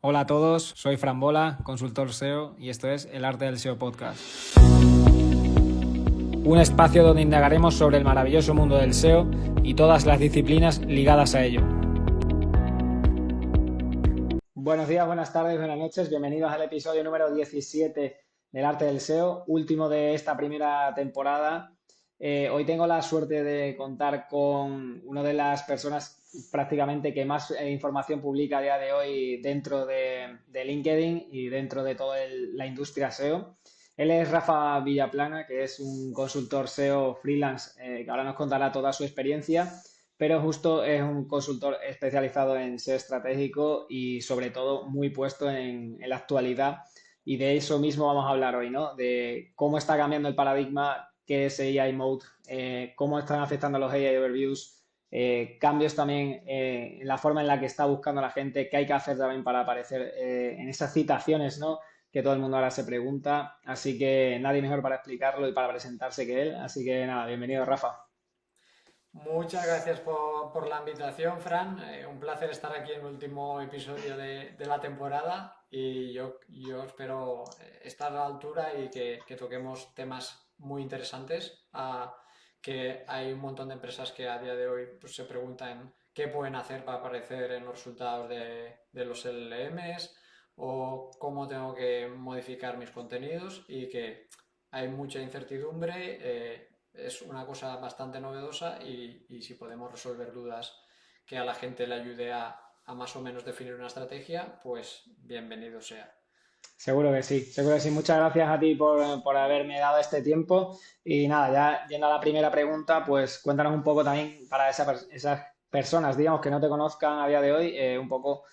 Hola a todos, soy Fran Bola, consultor SEO y esto es El Arte del SEO Podcast. Un espacio donde indagaremos sobre el maravilloso mundo del SEO y todas las disciplinas ligadas a ello. Buenos días, buenas tardes, buenas noches, bienvenidos al episodio número 17 del Arte del SEO, último de esta primera temporada. Hoy tengo la suerte de contar con una de las personas prácticamente que más información publica a día de hoy dentro de LinkedIn y dentro de toda la industria SEO. Él es Rafa Villaplana, que es un consultor SEO freelance que ahora nos contará toda su experiencia, pero justo es un consultor especializado en SEO estratégico y sobre todo muy puesto en la actualidad. Y de eso mismo vamos a hablar hoy, ¿no? De cómo está cambiando el paradigma, qué es AI Mode, cómo están afectando los AI Overviews, cambios también en la forma en la que está buscando la gente, qué hay que hacer también para aparecer en esas citaciones, ¿no? Que todo el mundo ahora se pregunta. Así que nadie mejor para explicarlo y para presentarse que él. Así que nada, bienvenido, Rafa. Muchas gracias por la invitación, Fran. Un placer estar aquí en el último episodio de la temporada y yo espero estar a la altura y que toquemos temas muy interesantes. Que hay un montón de empresas que a día de hoy pues, se preguntan qué pueden hacer para aparecer en los resultados de los LLMs o cómo tengo que modificar mis contenidos y que hay mucha incertidumbre. Es una cosa bastante novedosa y si podemos resolver dudas que a la gente le ayude a más o menos definir una estrategia, pues bienvenido sea. Seguro que sí, seguro que sí. Muchas gracias a ti por haberme dado este tiempo. Y nada, ya yendo a la primera pregunta, pues cuéntanos un poco también para esas personas, digamos, que no te conozcan a día de hoy, un poco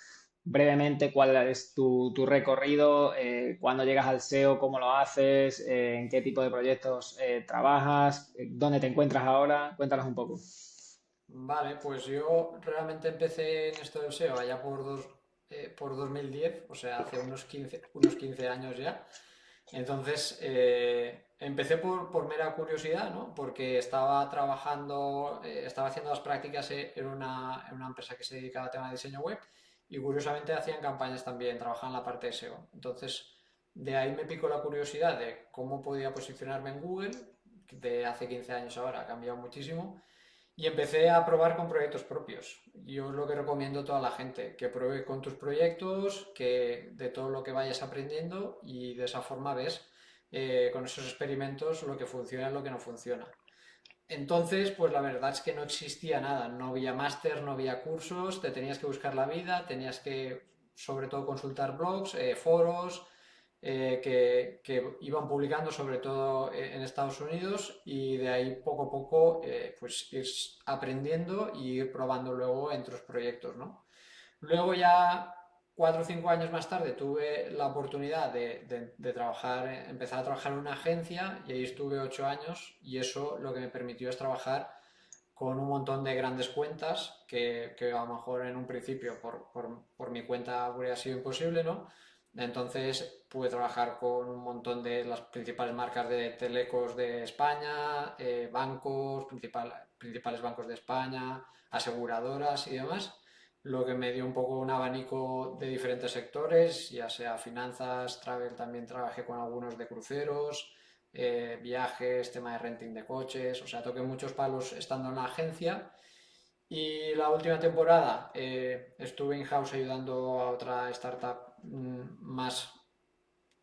brevemente cuál es tu recorrido, cuándo llegas al SEO, cómo lo haces, en qué tipo de proyectos trabajas, dónde te encuentras ahora. Cuéntanos un poco. Vale, pues yo realmente empecé en esto del SEO allá por 2010, o sea, hace unos 15 años ya. Entonces, empecé por mera curiosidad, ¿no? Porque estaba trabajando, estaba haciendo las prácticas en una empresa que se dedicaba a tema de diseño web y curiosamente hacían campañas también, trabajaban en la parte de SEO. Entonces, de ahí me picó la curiosidad de cómo podía posicionarme en Google, que de hace 15 años ahora ha cambiado muchísimo, y empecé a probar con proyectos propios. Yo es lo que recomiendo a toda la gente, que pruebe con tus proyectos, que de todo lo que vayas aprendiendo y de esa forma ves con esos experimentos lo que funciona y lo que no funciona. Entonces, pues la verdad es que no existía nada, no había máster, no había cursos, te tenías que buscar la vida, tenías que sobre todo consultar blogs, foros, que iban publicando sobre todo en Estados Unidos y de ahí poco a poco pues ir aprendiendo y ir probando luego en otros proyectos, ¿no? Luego ya 4 o 5 años más tarde tuve la oportunidad de trabajar, empezar a trabajar en una agencia y ahí estuve 8 años y eso lo que me permitió es trabajar con un montón de grandes cuentas que a lo mejor en un principio por mi cuenta hubiera sido imposible, ¿no? Entonces pude trabajar con un montón de las principales marcas de telecos de España, bancos, principales bancos de España, aseguradoras y demás, lo que me dio un poco un abanico de diferentes sectores, ya sea finanzas, travel, también trabajé con algunos de cruceros, viajes, tema de renting de coches, o sea, toqué muchos palos estando en la agencia. Y la última temporada estuve in-house ayudando a otra startup más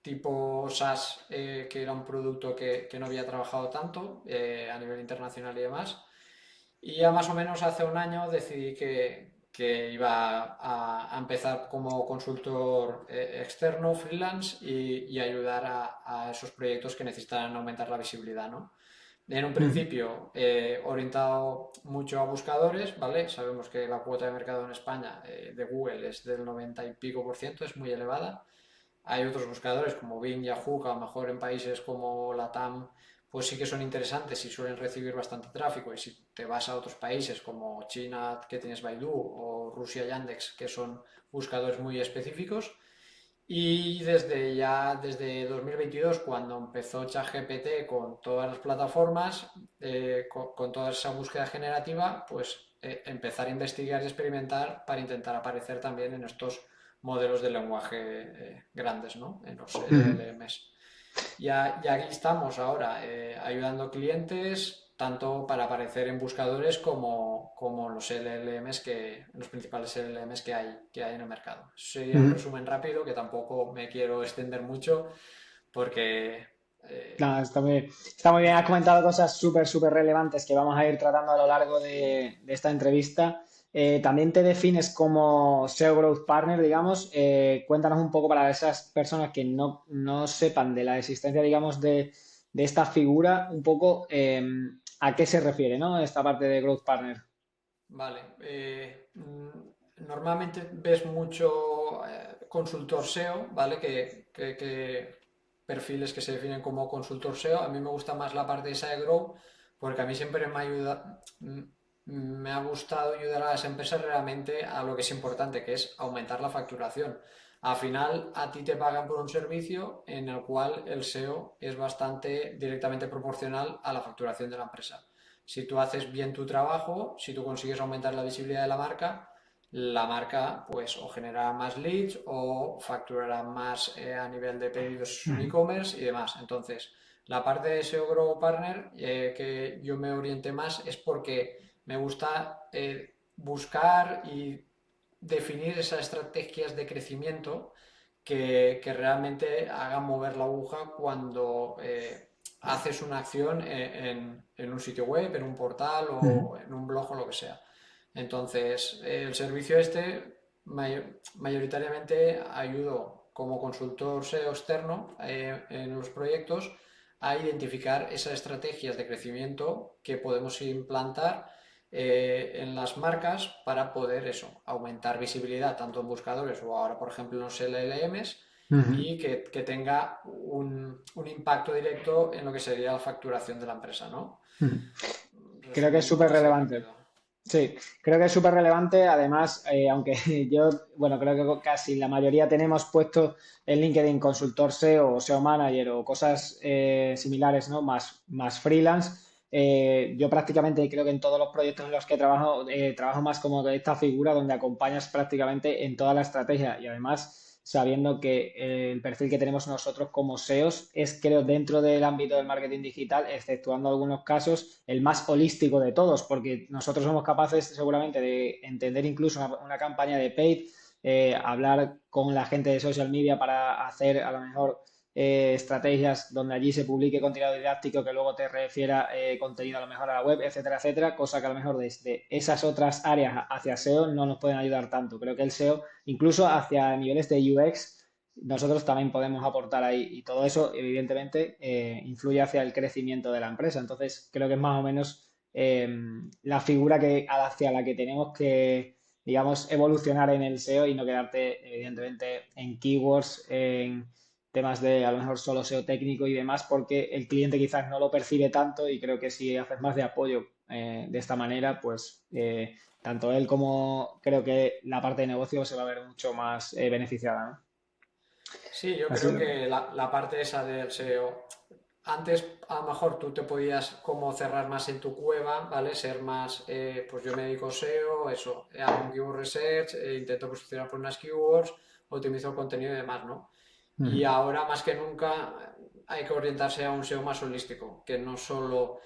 tipo SaaS, que era un producto que no había trabajado tanto a nivel internacional y demás. Y ya más o menos hace un año decidí que iba a empezar como consultor externo, freelance, y ayudar a esos proyectos que necesitan aumentar la visibilidad, ¿no? En un Ujú. principio orientado mucho a buscadores, ¿vale? Sabemos que la cuota de mercado en España de Google es del 90 y pico por ciento, es muy elevada. Hay otros buscadores como Bing, Yahoo, que a lo mejor en países como Latam pues sí que son interesantes y suelen recibir bastante tráfico. Y si te vas a otros países como China, que tienes Baidu, o Rusia, Yandex, que son buscadores muy específicos. Y desde 2022, cuando empezó ChatGPT con todas las plataformas, con toda esa búsqueda generativa, pues empezar a investigar y experimentar para intentar aparecer también en estos modelos de lenguaje grandes, ¿no? En los LLMs. Y aquí estamos ahora, ayudando clientes, tanto para aparecer en buscadores como los LLMs los principales LLMs que hay en el mercado. Sería un Ujú. resumen rápido, que tampoco me quiero extender mucho, porque Nada, está muy bien. Has comentado cosas súper, súper relevantes que vamos a ir tratando a lo largo de esta entrevista. También te defines como SEO Growth Partner, digamos. Cuéntanos un poco para esas personas que no sepan de la existencia, digamos, de esta figura, un poco a qué se refiere, ¿no? Esta parte de Growth Partner. vale. Normalmente ves mucho consultor SEO, ¿vale? Que perfiles que se definen como consultor SEO. A mí me gusta más la parte esa de Grow, porque a mí siempre me ha gustado ayudar a las empresas realmente a lo que es importante, que es aumentar la facturación. Al final, a ti te pagan por un servicio en el cual el SEO es bastante directamente proporcional a la facturación de la empresa. Si tú haces bien tu trabajo, si tú consigues aumentar la visibilidad de la marca pues o generará más leads o facturará más a nivel de pedidos en Ujú, e-commerce y demás. Entonces, la parte de SEO Grow Partner que yo me orienté más es porque me gusta buscar y definir esas estrategias de crecimiento que realmente hagan mover la aguja cuando haces una acción en un sitio web, en un portal ujú, o en un blog o lo que sea. Entonces, el servicio mayoritariamente ayudo como consultor SEO externo en los proyectos a identificar esas estrategias de crecimiento que podemos implantar en las marcas para poder eso, aumentar visibilidad tanto en buscadores o ahora, por ejemplo, en los LLMs ujú, y que tenga un impacto directo en lo que sería la facturación de la empresa, ¿no? ujú. Creo que es Resumiendo súper así relevante. rápido. Sí, creo que es súper relevante. Además, aunque yo, bueno, creo que casi la mayoría tenemos puesto en LinkedIn consultor SEO o SEO manager o cosas similares, ¿no? Más freelance. Yo prácticamente creo que en todos los proyectos en los que trabajo, trabajo más como de esta figura donde acompañas prácticamente en toda la estrategia y además sabiendo que el perfil que tenemos nosotros como SEOs es, creo, dentro del ámbito del marketing digital, exceptuando algunos casos, el más holístico de todos, porque nosotros somos capaces seguramente de entender incluso una campaña de paid, hablar con la gente de social media para hacer a lo mejor estrategias donde allí se publique contenido didáctico que luego te refiera contenido a lo mejor a la web, etcétera, etcétera, cosa que a lo mejor desde esas otras áreas hacia SEO no nos pueden ayudar tanto. Creo que el SEO, incluso hacia niveles de UX, nosotros también podemos aportar ahí y todo eso, evidentemente, influye hacia el crecimiento de la empresa. Entonces, creo que es más o menos la figura hacia la que tenemos que, digamos, evolucionar en el SEO y no quedarte, evidentemente, en keywords, en temas de a lo mejor solo SEO técnico y demás, porque el cliente quizás no lo percibe tanto y creo que si haces más de apoyo de esta manera, pues tanto él como creo que la parte de negocio se va a ver mucho más beneficiada, ¿no? Sí, yo Así creo que, que la parte esa del SEO, antes a lo mejor tú te podías como cerrar más en tu cueva, ¿vale? Ser más, pues yo me dedico a SEO, eso, hago un keyword research, intento posicionar por unas keywords, optimizo el contenido y demás, ¿no? Y ujú, ahora más que nunca hay que orientarse a un SEO más holístico, que no solo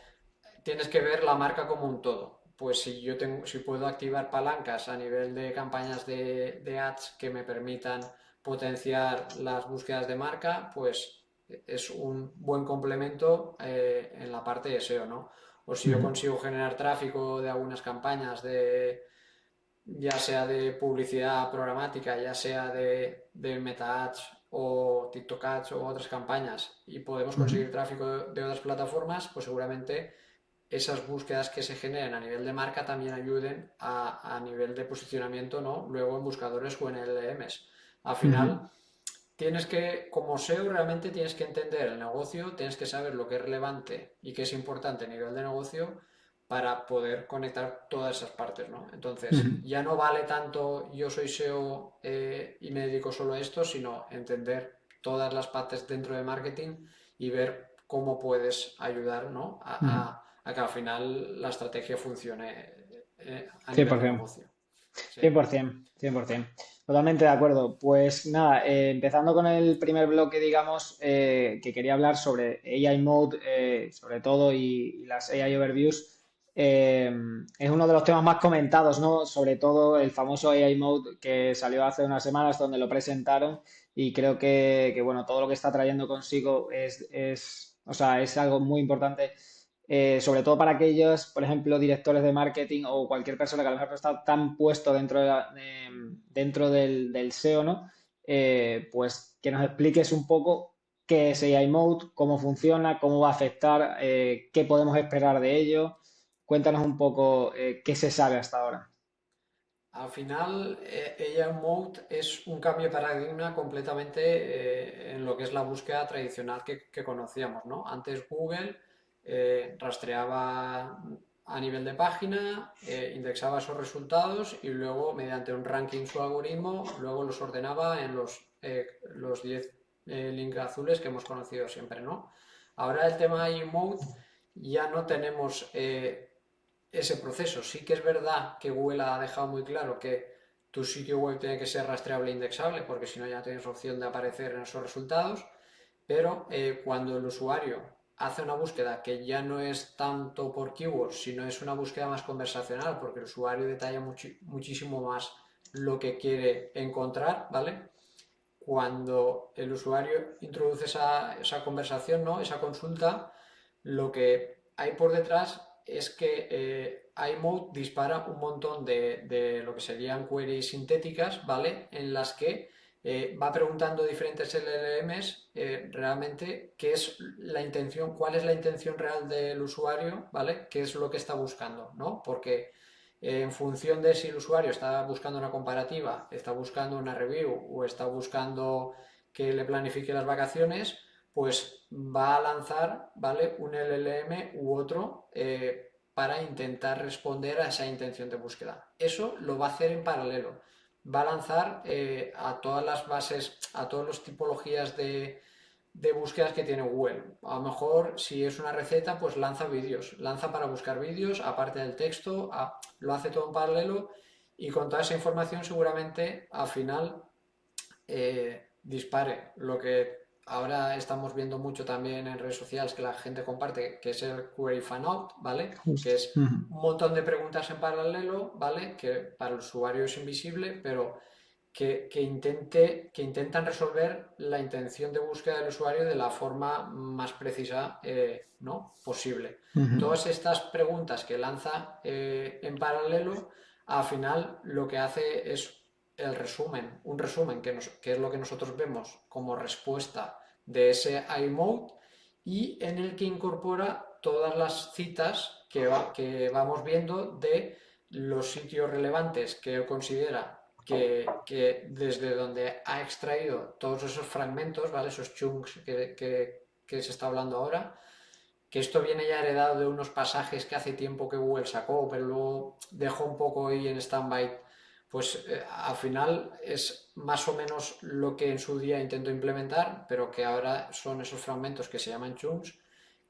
tienes que ver la marca como un todo. Pues si puedo activar palancas a nivel de campañas de ads que me permitan potenciar las búsquedas de marca, pues es un buen complemento en la parte de SEO, ¿no? O si yo ujú, consigo generar tráfico de algunas campañas ya sea de publicidad programática, ya sea de Meta Ads o TikTok Ads o otras campañas y podemos ujú, conseguir tráfico de otras plataformas, pues seguramente esas búsquedas que se generen a nivel de marca también ayuden a nivel de posicionamiento, ¿no? Luego en buscadores o en LLMs. Al ujú, final, como SEO, realmente tienes que entender el negocio, tienes que saber lo que es relevante y qué es importante a nivel de negocio para poder conectar todas esas partes, ¿no? Entonces, ujú, ya no vale tanto yo soy SEO y me dedico solo a esto, sino entender todas las partes dentro de marketing y ver cómo puedes ayudar, ¿no? ujú. A que al final la estrategia funcione a nivel de 100%. negocio. Sí. 100%, 100%. Totalmente de acuerdo. Pues nada, empezando con el primer bloque, digamos, que quería hablar sobre AI Mode, sobre todo, y las AI Overviews. eh, es uno de los temas más comentados, ¿no? Sobre todo el famoso AI Mode que salió hace unas semanas donde lo presentaron y creo bueno, todo lo que está trayendo consigo o sea, es algo muy importante, sobre todo para aquellos, por ejemplo, directores de marketing o cualquier persona que a lo mejor no está tan puesto dentro del SEO, ¿no? Pues que nos expliques un poco qué es AI Mode, cómo funciona, cómo va a afectar, qué podemos esperar de ello. Cuéntanos un poco qué se sabe hasta ahora. Al final, AI Mode es un cambio de paradigma completamente en lo que es la búsqueda tradicional que conocíamos, ¿no? Antes Google rastreaba a nivel de página, indexaba esos resultados y luego, mediante un ranking su algoritmo, luego los ordenaba en los 10 links azules que hemos conocido siempre, ¿no? Ahora el tema AI Mode ya no tenemos ese proceso. Sí que es verdad que Google ha dejado muy claro que tu sitio web tiene que ser rastreable e indexable, porque si no ya tienes opción de aparecer en esos resultados, pero cuando el usuario hace una búsqueda que ya no es tanto por keywords, sino es una búsqueda más conversacional, porque el usuario detalla muchísimo más lo que quiere encontrar, ¿vale? Cuando el usuario introduce esa conversación, ¿no? Esa consulta, lo que hay por detrás es que iMode dispara un montón de lo que serían queries sintéticas, ¿vale? En las que va preguntando diferentes LLMs realmente qué es la intención, cuál es la intención real del usuario, ¿vale? ¿Qué es lo que está buscando, ¿no? Porque en función de si el usuario está buscando una comparativa, está buscando una review o está buscando que le planifique las vacaciones, pues va a lanzar, ¿vale? Un LLM u otro para intentar responder a esa intención de búsqueda. Eso lo va a hacer en paralelo. Va a lanzar a todas las bases, a todas las tipologías de búsquedas que tiene Google. A lo mejor si es una receta, pues lanza vídeos, lanza para buscar vídeos, aparte del texto, lo hace todo en paralelo y con toda esa información seguramente al final dispare lo que ahora estamos viendo mucho también en redes sociales que la gente comparte, que es el query fan out, ¿vale? Que Justo. es Ujú. un montón de preguntas en paralelo, ¿vale? Que para el usuario es invisible, pero que intentan resolver la intención de búsqueda del usuario de la forma más precisa, ¿no? posible. Ujú. Todas estas preguntas que lanza en paralelo, al final lo que hace es el resumen, un resumen que es lo que nosotros vemos como respuesta de ese iMode y en el que incorpora todas las citas que vamos viendo de los sitios relevantes que él considera que desde donde ha extraído todos esos fragmentos, ¿vale? Esos chunks que se está hablando ahora, que esto viene ya heredado de unos pasajes que hace tiempo que Google sacó, pero luego dejó un poco ahí en stand-by, pues al final es más o menos lo que en su día intentó implementar, pero que ahora son esos fragmentos que se llaman chunks,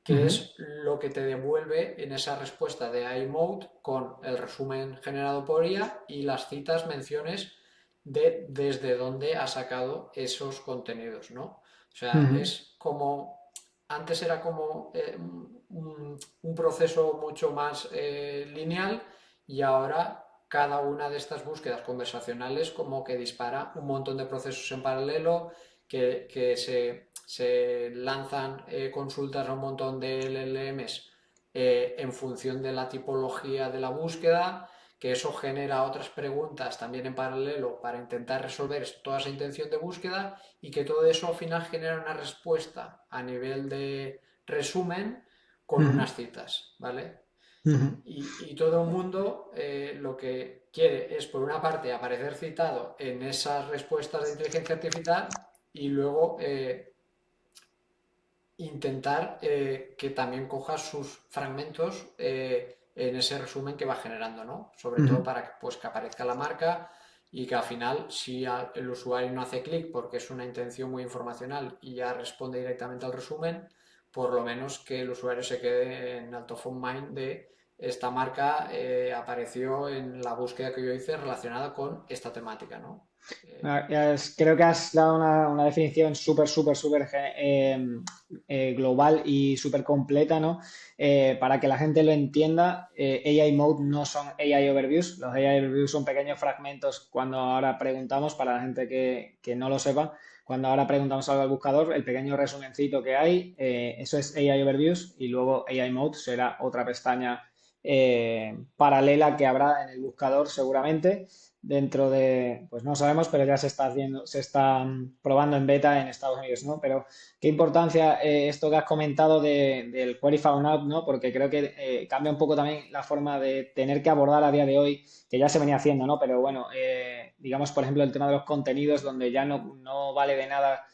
que Ujú. es lo que te devuelve en esa respuesta de iMode con el resumen generado por IA y las citas, menciones de desde dónde ha sacado esos contenidos, ¿no? O sea, Ujú. es como, antes era como un proceso mucho más lineal y ahora cada una de estas búsquedas conversacionales como que dispara un montón de procesos en paralelo que se lanzan consultas a un montón de LLMs en función de la tipología de la búsqueda, que eso genera otras preguntas también en paralelo para intentar resolver toda esa intención de búsqueda y que todo eso al final genera una respuesta a nivel de resumen con Ujú. unas citas, ¿vale? Ujú. Y todo el mundo lo que quiere es, por una parte, aparecer citado en esas respuestas de inteligencia artificial y luego intentar que también coja sus fragmentos en ese resumen que va generando, ¿no? Sobre todo Ujú. para que, pues, que aparezca la marca y que al final, si el usuario no hace clic porque es una intención muy informacional y ya responde directamente al resumen, por lo menos que el usuario se quede en el top of mind de esta marca apareció en la búsqueda que yo hice relacionada con esta temática, ¿no? Eh, Creo que has dado una definición súper global y súper completa, ¿no? Para que la gente lo entienda, AI Mode no son AI Overviews. Los AI Overviews son pequeños fragmentos cuando ahora preguntamos, para la gente que no lo sepa, cuando ahora preguntamos algo al buscador, el pequeño resumencito que hay, eso es AI Overviews y luego AI Mode será otra pestaña paralela que habrá en el buscador seguramente dentro de, pues no sabemos, pero ya se está haciendo, se está probando en beta en Estados Unidos, ¿no? Pero qué importancia esto que has comentado del Query Found Out, ¿no? Porque creo que cambia un poco también la forma de tener que abordar a día de hoy, que ya se venía haciendo, ¿no? Pero bueno, digamos, por ejemplo, el tema de los contenidos, donde ya no vale de nada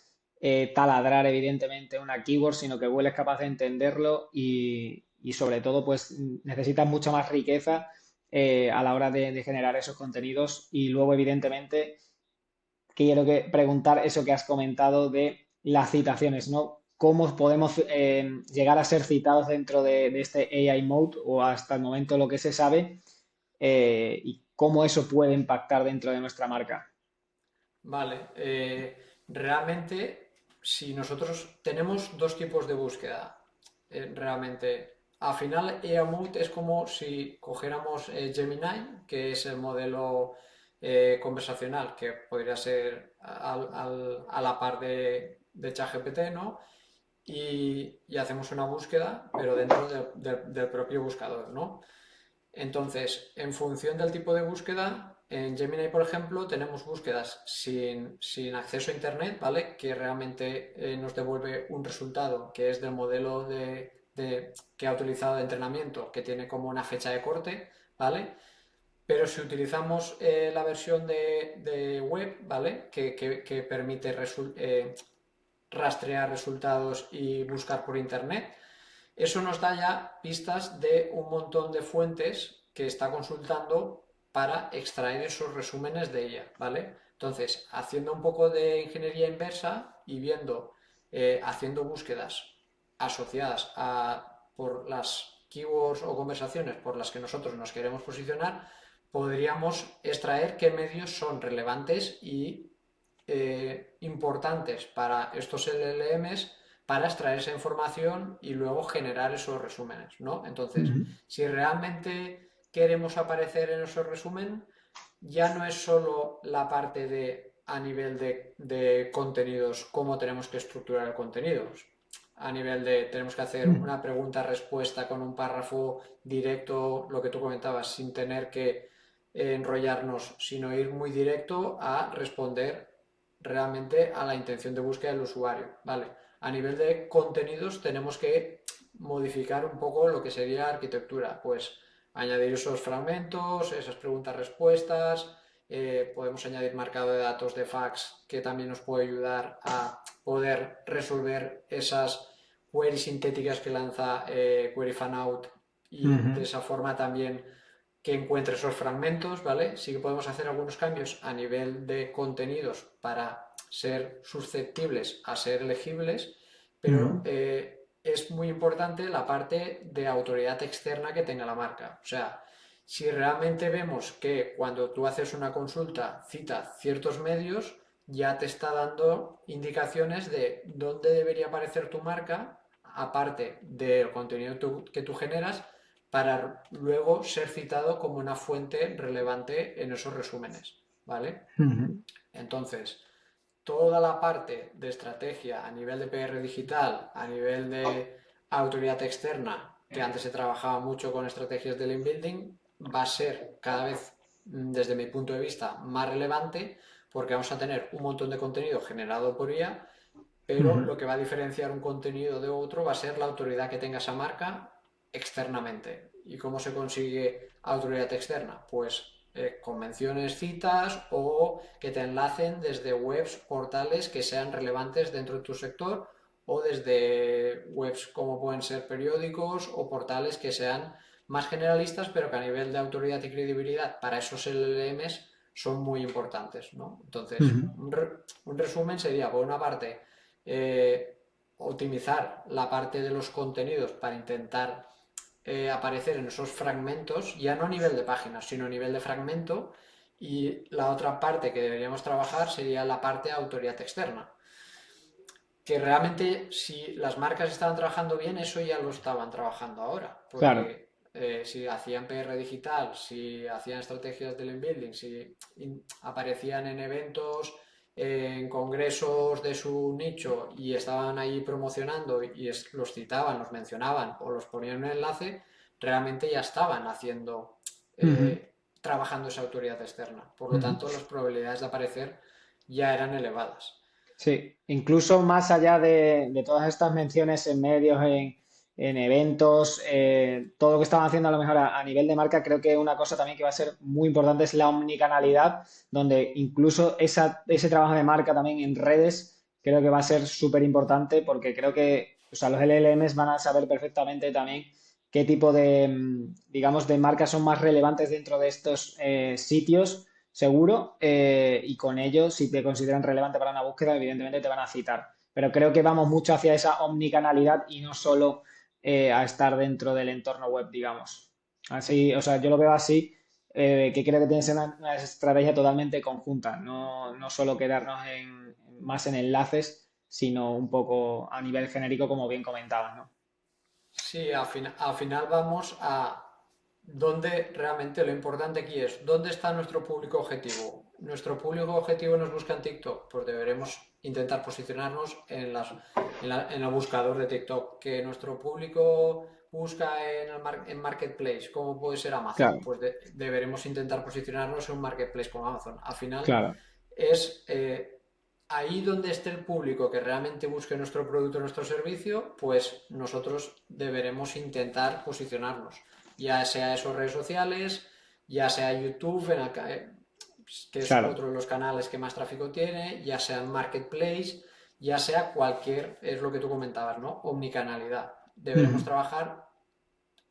taladrar evidentemente una keyword, sino que Google es capaz de entenderlo y sobre todo, pues necesitas mucha más riqueza a la hora de generar esos contenidos. Y luego, evidentemente, quiero preguntar eso que has comentado de las citaciones, ¿no? ¿Cómo podemos llegar a ser citados dentro de este AI Mode o hasta el momento lo que se sabe y cómo eso puede impactar dentro de nuestra marca? vale, realmente si nosotros tenemos dos tipos de búsqueda, realmente. Al final, EAMUT es como si cogiéramos Gemini, que es el modelo conversacional, que podría ser a la par de ChatGPT, ¿no? Y hacemos una búsqueda, pero dentro del propio buscador, ¿no? Entonces, en función del tipo de búsqueda, en Gemini, por ejemplo, tenemos búsquedas sin acceso a Internet, ¿vale? Que realmente nos devuelve un resultado que es del modelo que ha utilizado de entrenamiento, que tiene como una fecha de corte, ¿vale? Pero si utilizamos la versión de web, ¿vale? Que permite rastrear resultados y buscar por Internet, eso nos da ya pistas de un montón de fuentes que está consultando para extraer esos resúmenes de ella, ¿vale? Entonces, haciendo un poco de ingeniería inversa y viendo, haciendo búsquedas asociadas por las keywords o conversaciones por las que nosotros nos queremos posicionar, podríamos extraer qué medios son relevantes y importantes para estos LLMs para extraer esa información y luego generar esos resúmenes, ¿no? Entonces, Ujú, si realmente queremos aparecer en esos resúmenes, ya no es solo la parte de a nivel de contenidos, cómo tenemos que estructurar el contenido. A nivel de tenemos que hacer ujú, una pregunta-respuesta con un párrafo directo, lo que tú comentabas, sin tener que enrollarnos, sino ir muy directo a responder realmente a la intención de búsqueda del usuario. Vale. A nivel de contenidos tenemos que modificar un poco lo que sería arquitectura, pues añadir esos fragmentos, esas preguntas-respuestas, podemos añadir marcado de datos de fax que también nos puede ayudar a poder resolver esas queries sintéticas que lanza Query Fanout y de ujú, esa forma también que encuentre esos fragmentos, ¿vale? Sí que podemos hacer algunos cambios a nivel de contenidos para ser susceptibles a ser elegibles, pero ujú. es muy importante la parte de autoridad externa que tenga la marca. O sea, si realmente vemos que cuando tú haces una consulta cita ciertos medios, ya te está dando indicaciones de dónde debería aparecer tu marca, aparte del contenido que tú generas, para luego ser citado como una fuente relevante en esos resúmenes, ¿vale? Ujú, Entonces, toda la parte de estrategia a nivel de PR digital, a nivel de autoridad externa, que antes se trabajaba mucho con estrategias de link building, va a ser cada vez, desde mi punto de vista, más relevante porque vamos a tener un montón de contenido generado por IA, pero ujú, lo que va a diferenciar un contenido de otro va a ser la autoridad que tenga esa marca externamente. ¿Y cómo se consigue autoridad externa? Pues convenciones, citas o que te enlacen desde webs, portales que sean relevantes dentro de tu sector o desde webs como pueden ser periódicos o portales que sean más generalistas pero que a nivel de autoridad y credibilidad para esos LLMs son muy importantes, ¿no? Entonces, ujú, un resumen sería, por una parte, eh, optimizar la parte de los contenidos para intentar aparecer en esos fragmentos, ya no a nivel de páginas, sino a nivel de fragmento, Y la otra parte que deberíamos trabajar sería la parte de autoridad externa, que realmente si las marcas estaban trabajando bien, eso ya lo estaban trabajando ahora, Claro. porque si hacían PR digital, si hacían estrategias del inbuilding, si aparecían en eventos, en congresos de su nicho y estaban ahí promocionando y los citaban, los mencionaban o los ponían en un enlace, realmente ya estaban haciendo, Ujú, trabajando esa autoridad externa. Por lo ujú. tanto, las probabilidades de aparecer ya eran elevadas. Sí, incluso más allá de todas estas menciones en medios, en eventos, todo lo que estaban haciendo a lo mejor a nivel de marca, creo que una cosa también que va a ser muy importante es la omnicanalidad, donde incluso ese trabajo de marca también en redes creo que va a ser súper importante porque creo que, o sea, los LLMs van a saber perfectamente también qué tipo de, digamos, de marcas son más relevantes dentro de estos sitios seguro, y con ello, si te consideran relevante para una búsqueda, evidentemente te van a citar. Pero creo que vamos mucho hacia esa omnicanalidad y no solo a estar dentro del entorno web, digamos. Así, o sea, yo lo veo así, que creo que tiene que ser una estrategia totalmente conjunta, no solo quedarnos más en enlaces, sino un poco a nivel genérico, como bien comentabas, ¿no? Sí, al final vamos a dónde realmente lo importante aquí es, ¿dónde está nuestro público objetivo? ¿Nuestro público objetivo nos busca en TikTok? Pues deberemos intentar posicionarnos en el buscador de TikTok. ¿Que nuestro público busca en Marketplace, como puede ser Amazon? Claro, Pues deberemos intentar posicionarnos en un Marketplace como Amazon. Al final claro. es ahí donde esté el público que realmente busque nuestro producto o nuestro servicio, pues nosotros deberemos intentar posicionarnos, ya sea eso redes sociales, ya sea YouTube, que es Claro. otro de los canales que más tráfico tiene, ya sea en Marketplace, ya sea cualquier, es lo que tú comentabas, ¿no? Omnicanalidad. Deberemos Ujú. trabajar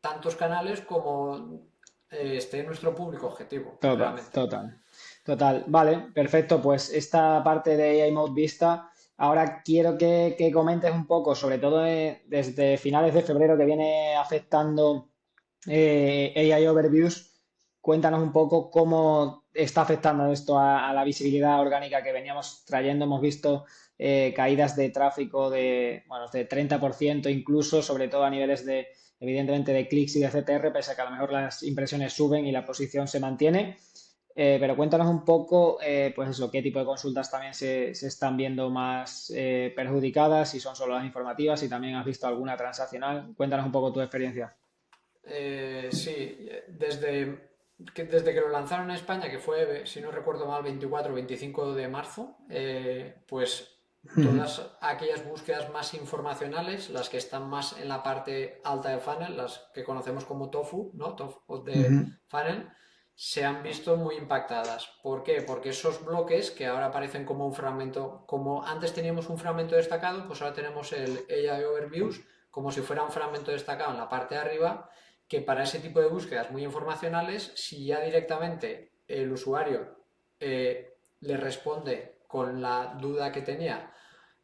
tantos canales como esté nuestro público objetivo, Total, realmente. total, total. Vale, perfecto. Pues esta parte de AI Mode vista, ahora quiero que comentes un poco, sobre todo desde finales de febrero que viene afectando AI Overviews. Cuéntanos un poco cómo está afectando esto a la visibilidad orgánica que veníamos trayendo. Hemos visto caídas de tráfico de, bueno, de 30% incluso, sobre todo a niveles de, evidentemente, de clics y de CTR, pese a que a lo mejor las impresiones suben y la posición se mantiene. Pero cuéntanos un poco, pues eso, qué tipo de consultas también se están viendo más perjudicadas, si son solo las informativas, si también has visto alguna transaccional. Cuéntanos un poco tu experiencia. Sí, desde que lo lanzaron en España, que fue, si no recuerdo mal, 24 o 25 de marzo, pues todas aquellas búsquedas más informacionales, las que están más en la parte alta del funnel, las que conocemos como TOFU, ¿no? Top of the Ujú, funnel, se han visto muy impactadas. ¿Por qué? Porque esos bloques que ahora aparecen como un fragmento, como antes teníamos un fragmento destacado, pues ahora tenemos el AI Overviews como si fuera un fragmento destacado en la parte de arriba, que para ese tipo de búsquedas muy informacionales, si ya directamente el usuario le responde con la duda que tenía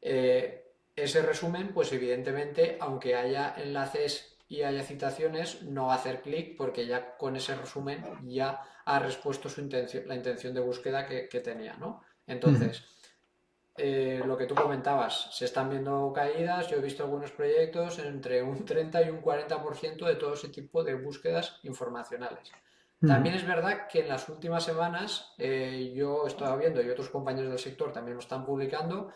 ese resumen, pues evidentemente, aunque haya enlaces y haya citaciones, no va a hacer clic porque ya con ese resumen ya ha respuesto la intención de búsqueda que tenía, ¿no? ujú. Entonces, lo que tú comentabas, se están viendo caídas, yo he visto algunos proyectos entre un 30 y un 40% de todo ese tipo de búsquedas informacionales. También Ujú, es verdad que en las últimas semanas yo estaba viendo y otros compañeros del sector también lo están publicando,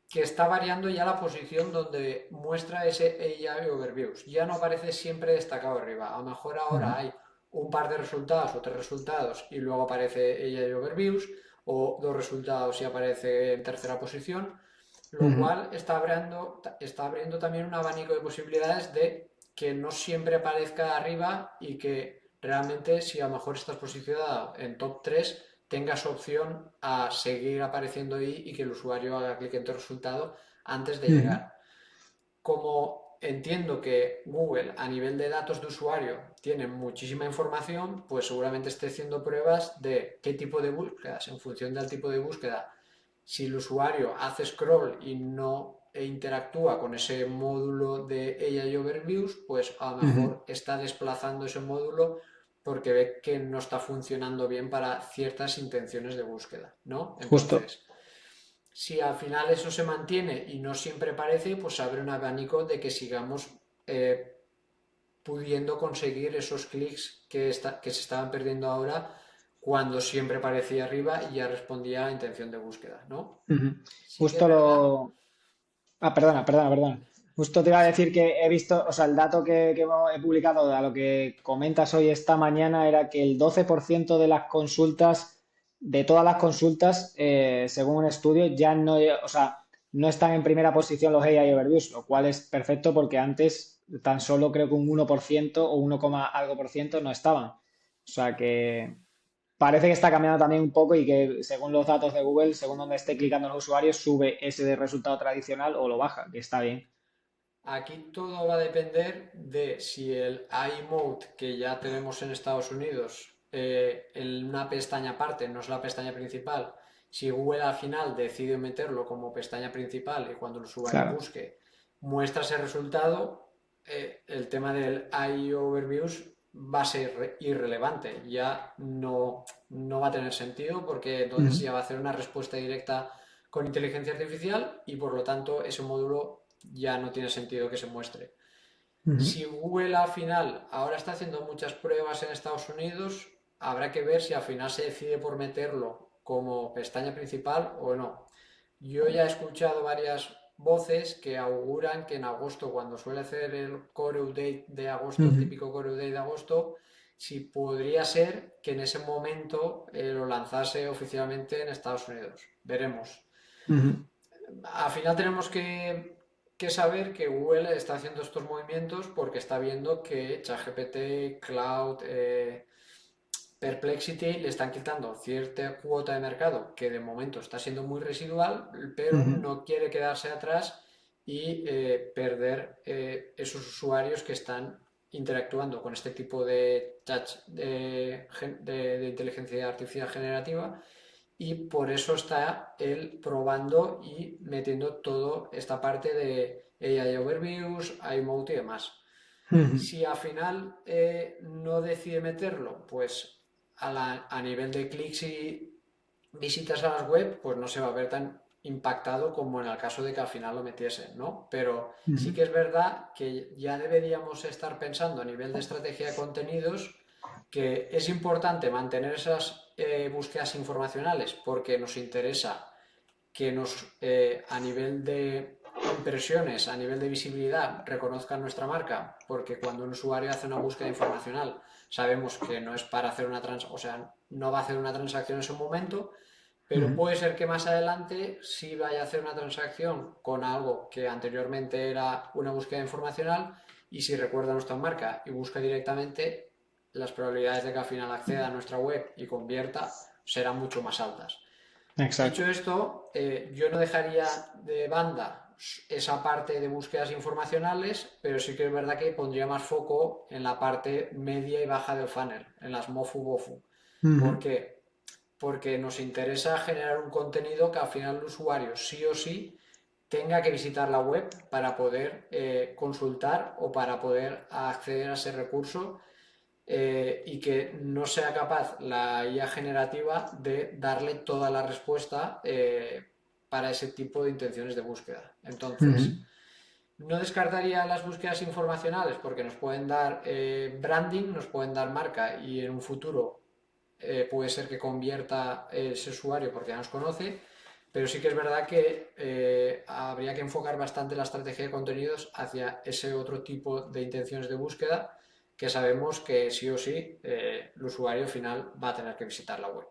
que está variando ya la posición donde muestra ese AI Overviews. Ya no aparece siempre destacado arriba. A lo mejor ahora ujú, hay un par de resultados o tres resultados y luego aparece AI Overviews, o dos resultados y aparece en tercera posición, lo ujú, cual está abriendo también un abanico de posibilidades de que no siempre aparezca arriba y que realmente si a lo mejor estás posicionado en top 3 tengas opción a seguir apareciendo ahí y que el usuario haga clic en tu resultado antes de ujú, llegar. Como entiendo que Google a nivel de datos de usuario tiene muchísima información, pues seguramente esté haciendo pruebas de qué tipo de búsquedas, en función del tipo de búsqueda, si el usuario hace scroll y no interactúa con ese módulo de AI Overviews, pues a lo ujú. mejor está desplazando ese módulo porque ve que no está funcionando bien para ciertas intenciones de búsqueda, ¿no? justo. Entonces, si al final eso se mantiene y no siempre parece, pues abre un abanico de que sigamos eh, pudiendo conseguir esos clics que se estaban perdiendo ahora cuando siempre parecía arriba y ya respondía a intención de búsqueda, ¿no? Ujú. Sí que es Justo verdad. lo... Ah, perdona. Justo te iba a Sí. decir que he visto, o sea, el dato que he publicado a lo que comentas hoy esta mañana era que el 12% de las consultas, de todas las consultas, según un estudio, ya no, o sea, no están en primera posición los AI overviews, lo cual es perfecto porque antes tan solo creo que un 1% o 1, algo por ciento no estaban. O sea que parece que está cambiando también un poco y que según los datos de Google, según donde esté clicando los usuarios, sube ese de resultado tradicional o lo baja, que está bien. Aquí todo va a depender de si el iMode que ya tenemos en Estados Unidos en una pestaña aparte, no es la pestaña principal, si Google al final decide meterlo como pestaña principal y cuando el usuario Claro. busque muestra ese resultado, el tema del iOverviews va a ser irrelevante, ya no va a tener sentido porque entonces Ujú, ya va a hacer una respuesta directa con inteligencia artificial y por lo tanto ese módulo ya no tiene sentido que se muestre. ujú, Si Google al final ahora está haciendo muchas pruebas en Estados Unidos, habrá que ver si al final se decide por meterlo como pestaña principal o no. Yo ya he escuchado varias voces que auguran que en agosto, cuando suele hacer el core update de agosto, el ujú, típico core update de agosto, si podría ser que en ese momento lo lanzase oficialmente en Estados Unidos. Veremos. ujú, Al final tenemos que saber que Google está haciendo estos movimientos porque está viendo que ChatGPT, Cloud, Perplexity le están quitando cierta cuota de mercado que de momento está siendo muy residual, pero ujú, no quiere quedarse atrás y perder esos usuarios que están interactuando con este tipo de, de inteligencia artificial generativa y por eso está él probando y metiendo toda esta parte de AI Overviews, iMote y demás. ujú. Si al final no decide meterlo, pues a nivel de clics y visitas a las web, pues no se va a ver tan impactado como en el caso de que al final lo metiesen, ¿no? Pero sí Ujú, que es verdad que ya deberíamos estar pensando a nivel de estrategia de contenidos que es importante mantener esas búsquedas informacionales porque nos interesa que a nivel de impresiones, a nivel de visibilidad, reconozcan nuestra marca, porque cuando un usuario hace una búsqueda informacional, sabemos que no es para hacer una o sea, no va a hacer una transacción en ese momento, pero ujú. puede ser que más adelante sí vaya a hacer una transacción con algo que anteriormente era una búsqueda informacional y si recuerda nuestra marca y busca directamente, las probabilidades de que al final acceda a nuestra web y convierta serán mucho más altas. Exacto. Dicho esto, yo no dejaría de banda esa parte de búsquedas informacionales, pero sí que es verdad que pondría más foco en la parte media y baja del funnel, en las MOFU BOFU. ¿Por Ujú, qué? Porque nos interesa generar un contenido que al final el usuario sí o sí tenga que visitar la web para poder consultar o para poder acceder a ese recurso y que no sea capaz la IA generativa de darle toda la respuesta para ese tipo de intenciones de búsqueda. ujú. Entonces, no descartaría las búsquedas informacionales porque nos pueden dar branding, nos pueden dar marca y en un futuro puede ser que convierta ese usuario porque ya nos conoce, pero sí que es verdad que habría que enfocar bastante la estrategia de contenidos hacia ese otro tipo de intenciones de búsqueda que sabemos que sí o sí el usuario final va a tener que visitar la web.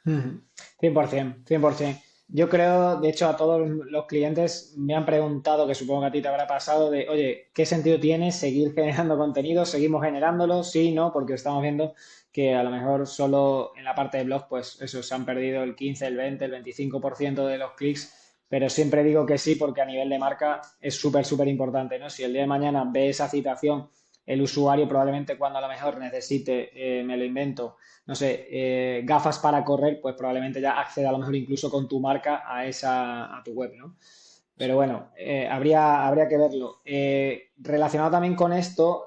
Ujú. 100%, 100%. Yo creo, de hecho, a todos los clientes me han preguntado, que supongo que a ti te habrá pasado, de, oye, ¿qué sentido tiene seguir generando contenido? ¿Seguimos generándolo? Sí, no, porque estamos viendo que a lo mejor solo en la parte de blog, pues eso, se han perdido el 15, el 20, el 25% de los clics, pero siempre digo que sí, porque a nivel de marca es súper, súper importante, ¿no? Si el día de mañana ve esa citación, el usuario probablemente cuando a lo mejor necesite, me lo invento, no sé, gafas para correr, pues probablemente ya acceda a lo mejor incluso con tu marca a esa, a tu web, ¿no? pero bueno, habría que verlo. Relacionado también con esto,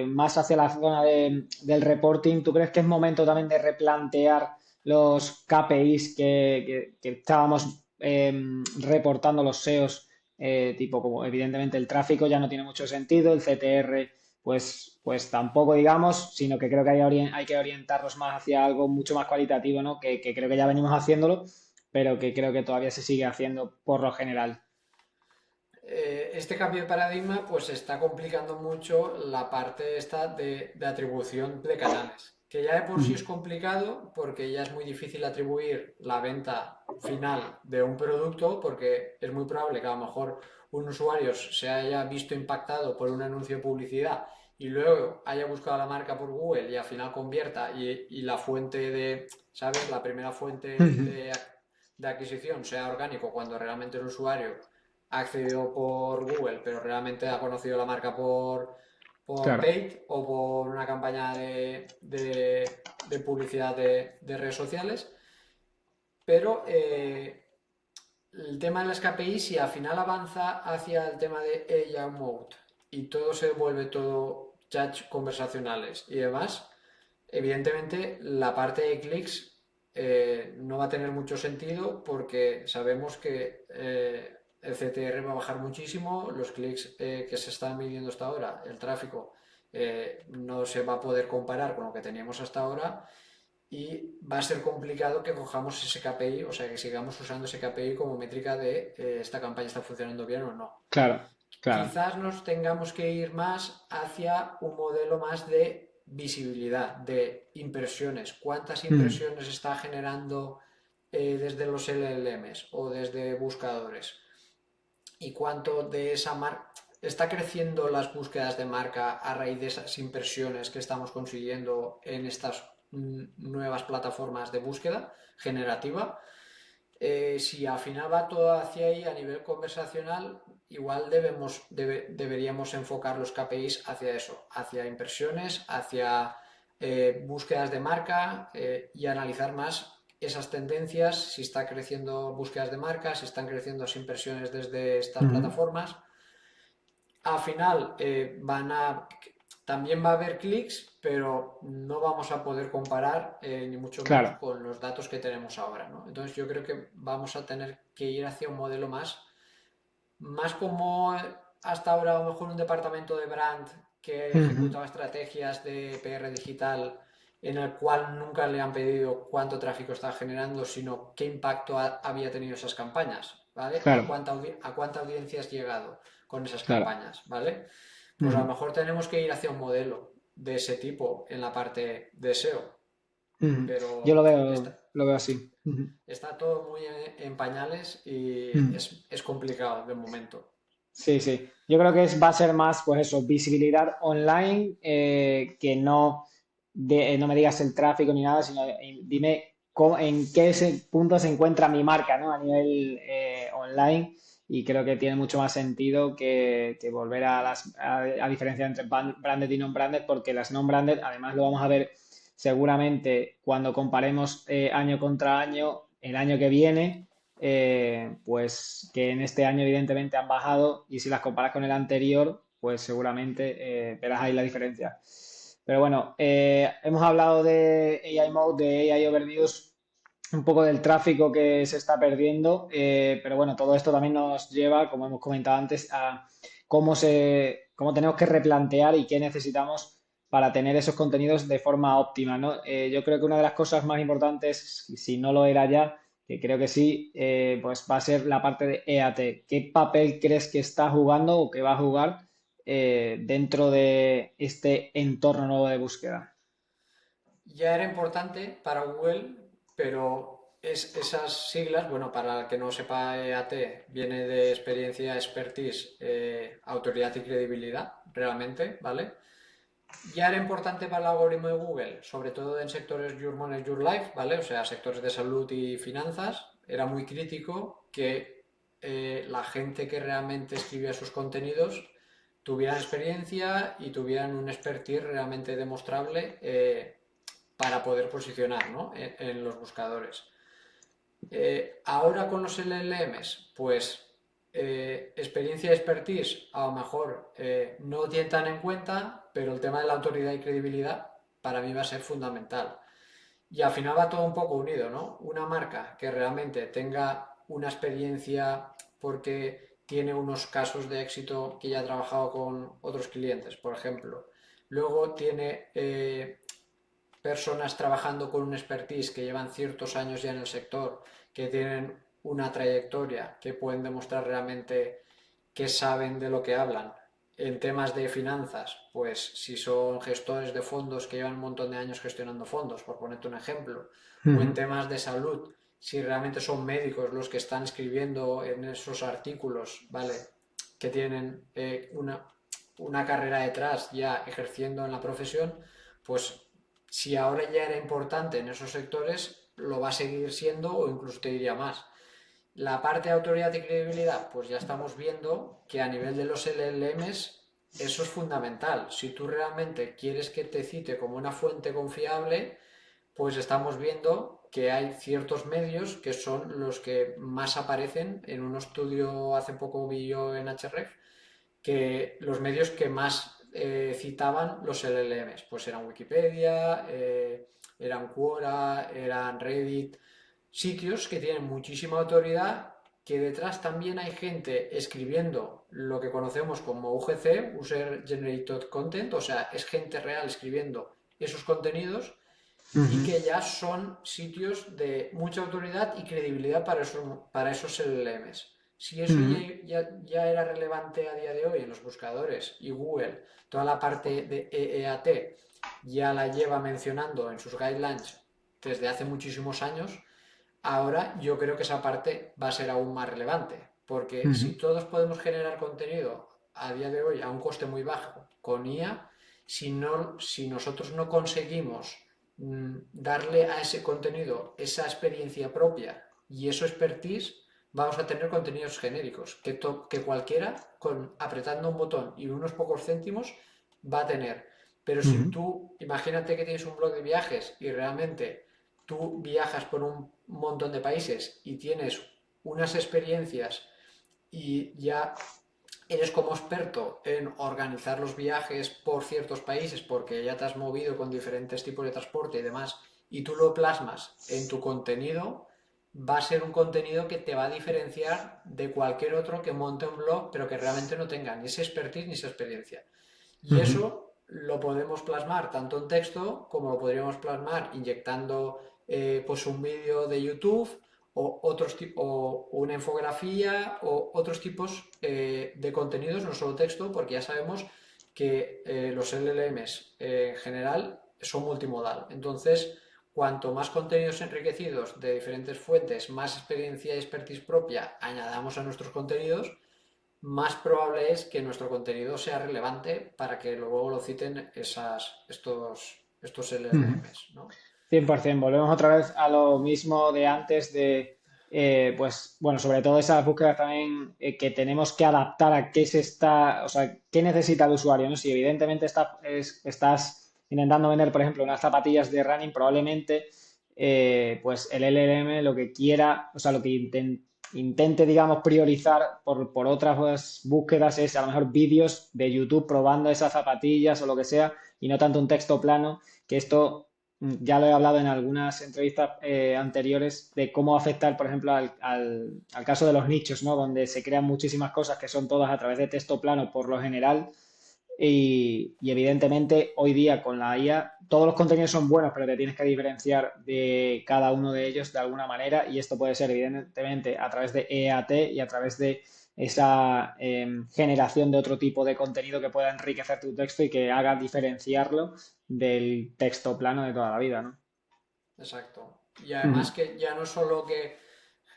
más hacia la zona del reporting, ¿tú crees que es momento también de replantear los KPIs que estábamos reportando los SEOs? Tipo, como evidentemente el tráfico ya no tiene mucho sentido, el CTR pues tampoco digamos, sino que creo que hay que orientarnos más hacia algo mucho más cualitativo, ¿no? Que creo que ya venimos haciéndolo, pero que creo que todavía se sigue haciendo por lo general. Este cambio de paradigma pues está complicando mucho la parte esta de atribución de canales, que ya de por sí es Ujú. complicado porque ya es muy difícil atribuir la venta final de un producto porque es muy probable que a lo mejor un usuario se haya visto impactado por un anuncio de publicidad y luego haya buscado la marca por Google y al final convierta y la fuente de, ¿sabes? La primera fuente Ujú. de adquisición sea orgánico cuando realmente el usuario ha accedido por Google, pero realmente ha conocido la marca por Claro. paid o por una campaña de publicidad de redes sociales. Pero el tema de las KPIs, si al final avanza hacia el tema de AI Mode y todo se vuelve todo chats conversacionales y demás, evidentemente la parte de clics no va a tener mucho sentido porque sabemos que el CTR va a bajar muchísimo, los clics que se están midiendo hasta ahora, el tráfico no se va a poder comparar con lo que teníamos hasta ahora y va a ser complicado que cojamos ese KPI, o sea, que sigamos usando ese KPI como métrica de esta campaña está funcionando bien o no. Claro, claro. Quizás nos tengamos que ir más hacia un modelo más de visibilidad, de impresiones. ¿Cuántas Mm. impresiones está generando desde los LLMs o desde buscadores? ¿Y cuánto de esa marca está creciendo las búsquedas de marca a raíz de esas impresiones que estamos consiguiendo en estas nuevas plataformas de búsqueda generativa? Si al final va todo hacia ahí a nivel conversacional, igual deberíamos enfocar los KPIs hacia eso, hacia impresiones, hacia búsquedas de marca y analizar más esas tendencias, si está creciendo búsquedas de marca, si están creciendo las impresiones desde estas Ujú. plataformas. Al final también va a haber clics, pero no vamos a poder comparar ni mucho menos Claro. con los datos que tenemos ahora, ¿no? Entonces yo creo que vamos a tener que ir hacia un modelo más como hasta ahora a lo mejor un departamento de brand que Ujú. ejecutaba estrategias de PR digital en el cual nunca le han pedido cuánto tráfico estaba generando, sino qué impacto había tenido esas campañas, ¿vale? Claro, A cuánta audiencia has llegado con esas claro. campañas, ¿vale? Pues a lo Ujú. mejor tenemos que ir hacia un modelo de ese tipo en la parte de SEO, Ujú. Yo pero lo veo así. Ujú. está todo muy en pañales y Ujú. es complicado de momento. Sí, sí. Yo creo que va a ser más, pues eso, visibilidad online, que no me digas el tráfico ni nada, sino dime en qué punto se encuentra mi marca, ¿no? A nivel online. Y creo que tiene mucho más sentido que volver a diferenciar entre branded y non-branded, porque las non-branded, además lo vamos a ver seguramente cuando comparemos año contra año, el año que viene, pues que en este año evidentemente han bajado, y si las comparas con el anterior, pues seguramente verás ahí la diferencia. Pero bueno, hemos hablado de AI Mode, de AI Overviews, un poco del tráfico que se está perdiendo, pero bueno, todo esto también nos lleva, como hemos comentado antes, a cómo tenemos que replantear y qué necesitamos para tener esos contenidos de forma óptima, ¿no? Yo creo que una de las cosas más importantes, si no lo era ya, que creo que sí, pues va a ser la parte de EAT. ¿Qué papel crees que está jugando o que va a jugar dentro de este entorno nuevo de búsqueda? Ya era importante para Google, pero esas siglas, bueno, para el que no sepa EAT, viene de experiencia, expertise, autoridad y credibilidad, realmente, ¿vale? Ya era importante para el algoritmo de Google, sobre todo en sectores Your Money, Your Life, ¿vale? O sea, sectores de salud y finanzas. Era muy crítico que la gente que realmente escribía sus contenidos tuvieran experiencia y tuvieran un expertise realmente demostrable para poder posicionar, ¿no? en los buscadores. Ahora con los LLMs, pues experiencia y expertise a lo mejor no tienen tan en cuenta, pero el tema de la autoridad y credibilidad para mí va a ser fundamental. Y al final va todo un poco unido, ¿no? Una marca que realmente tenga una experiencia porque tiene unos casos de éxito que ya ha trabajado con otros clientes, por ejemplo. Luego tiene personas trabajando con un expertise que llevan ciertos años ya en el sector, que tienen una trayectoria, que pueden demostrar realmente que saben de lo que hablan. En temas de finanzas, pues si son gestores de fondos que llevan un montón de años gestionando fondos, por ponerte un ejemplo, o en Ujú. temas de salud, si realmente son médicos los que están escribiendo en esos artículos, ¿vale? Que tienen una carrera detrás ya ejerciendo en la profesión, pues si ahora ya era importante en esos sectores, lo va a seguir siendo o incluso te diría más. La parte de autoridad y credibilidad, pues ya estamos viendo que a nivel de los LLMs eso es fundamental. Si tú realmente quieres que te cite como una fuente confiable, pues estamos viendo que hay ciertos medios que son los que más aparecen. En un estudio hace poco vi yo en Href que los medios que más citaban los LLMs, pues eran Wikipedia, eran Quora, eran Reddit, sitios que tienen muchísima autoridad, que detrás también hay gente escribiendo lo que conocemos como UGC, User Generated Content, o sea, es gente real escribiendo esos contenidos y Ujú. que ya son sitios de mucha autoridad y credibilidad para esos LLMs. Si eso Ujú. ya era relevante a día de hoy en los buscadores y Google, toda la parte de EEAT ya la lleva mencionando en sus guidelines desde hace muchísimos años, ahora yo creo que esa parte va a ser aún más relevante, porque Ujú. si todos podemos generar contenido a día de hoy a un coste muy bajo con IA, si nosotros no conseguimos darle a ese contenido esa experiencia propia y eso expertise, vamos a tener contenidos genéricos que cualquiera, con apretando un botón y unos pocos céntimos, va a tener. Pero si Ujú. tú, imagínate que tienes un blog de viajes y realmente tú viajas por un montón de países y tienes unas experiencias y ya eres como experto en organizar los viajes por ciertos países porque ya te has movido con diferentes tipos de transporte y demás, y tú lo plasmas en tu contenido, va a ser un contenido que te va a diferenciar de cualquier otro que monte un blog pero que realmente no tenga ni esa expertise ni esa experiencia. Y Ujú. eso lo podemos plasmar tanto en texto como lo podríamos plasmar inyectando pues un vídeo de YouTube o una infografía o otros tipos de contenidos, no solo texto, porque ya sabemos que los LLMs en general son multimodal. Entonces, cuanto más contenidos enriquecidos de diferentes fuentes, más experiencia y expertise propia añadamos a nuestros contenidos, más probable es que nuestro contenido sea relevante para que luego lo citen estos Ujú. LLMs, ¿no? 100%. Volvemos otra vez a lo mismo de antes de, pues, bueno, sobre todo esas búsquedas también que tenemos que adaptar a qué se está, o sea, qué necesita el usuario, ¿no? Si evidentemente estás intentando vender, por ejemplo, unas zapatillas de running, probablemente, pues el LLM lo que quiera, o sea, lo que intente, digamos, priorizar por otras pues, búsquedas es a lo mejor vídeos de YouTube probando esas zapatillas o lo que sea, y no tanto un texto plano, que esto ya lo he hablado en algunas entrevistas anteriores de cómo afectar, por ejemplo, al caso de los nichos, ¿no? Donde se crean muchísimas cosas que son todas a través de texto plano por lo general y evidentemente hoy día con la IA todos los contenidos son buenos, pero te tienes que diferenciar de cada uno de ellos de alguna manera y esto puede ser evidentemente a través de EAT y a través de esa generación de otro tipo de contenido que pueda enriquecer tu texto y que haga diferenciarlo del texto plano de toda la vida, ¿no? Exacto. Y Ujú. además que ya no solo que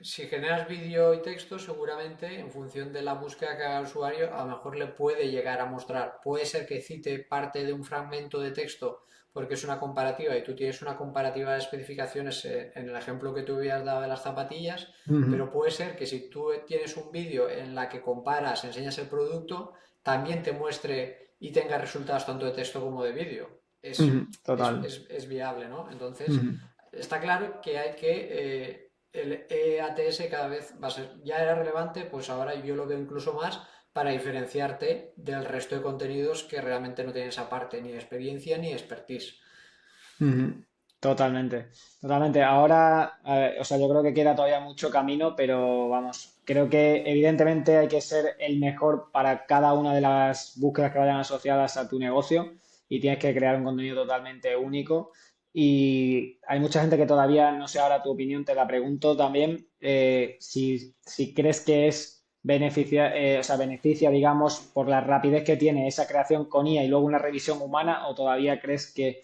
si generas vídeo y texto, seguramente en función de la búsqueda que haga el usuario, a lo mejor le puede llegar a mostrar. Puede ser que cite parte de un fragmento de texto porque es una comparativa y tú tienes una comparativa de especificaciones en el ejemplo que tú habías dado de las zapatillas, Ujú. pero puede ser que si tú tienes un vídeo en la que comparas, enseñas el producto, también te muestre y tenga resultados tanto de texto como de vídeo. Ujú. Total. Es viable, ¿no? Entonces, Ujú. está claro que hay que el EATS cada vez va a ser, ya era relevante, pues ahora yo lo veo incluso más para diferenciarte del resto de contenidos que realmente no tienen esa parte ni de experiencia ni de expertise. Ujú. Totalmente, totalmente. Ahora, a ver, o sea, yo creo que queda todavía mucho camino, pero vamos, creo que evidentemente hay que ser el mejor para cada una de las búsquedas que vayan asociadas a tu negocio y tienes que crear un contenido totalmente único. Y hay mucha gente que todavía, no sé ahora tu opinión, te la pregunto también, si crees que es o sea, beneficia, digamos, por la rapidez que tiene esa creación con IA y luego una revisión humana, o todavía crees que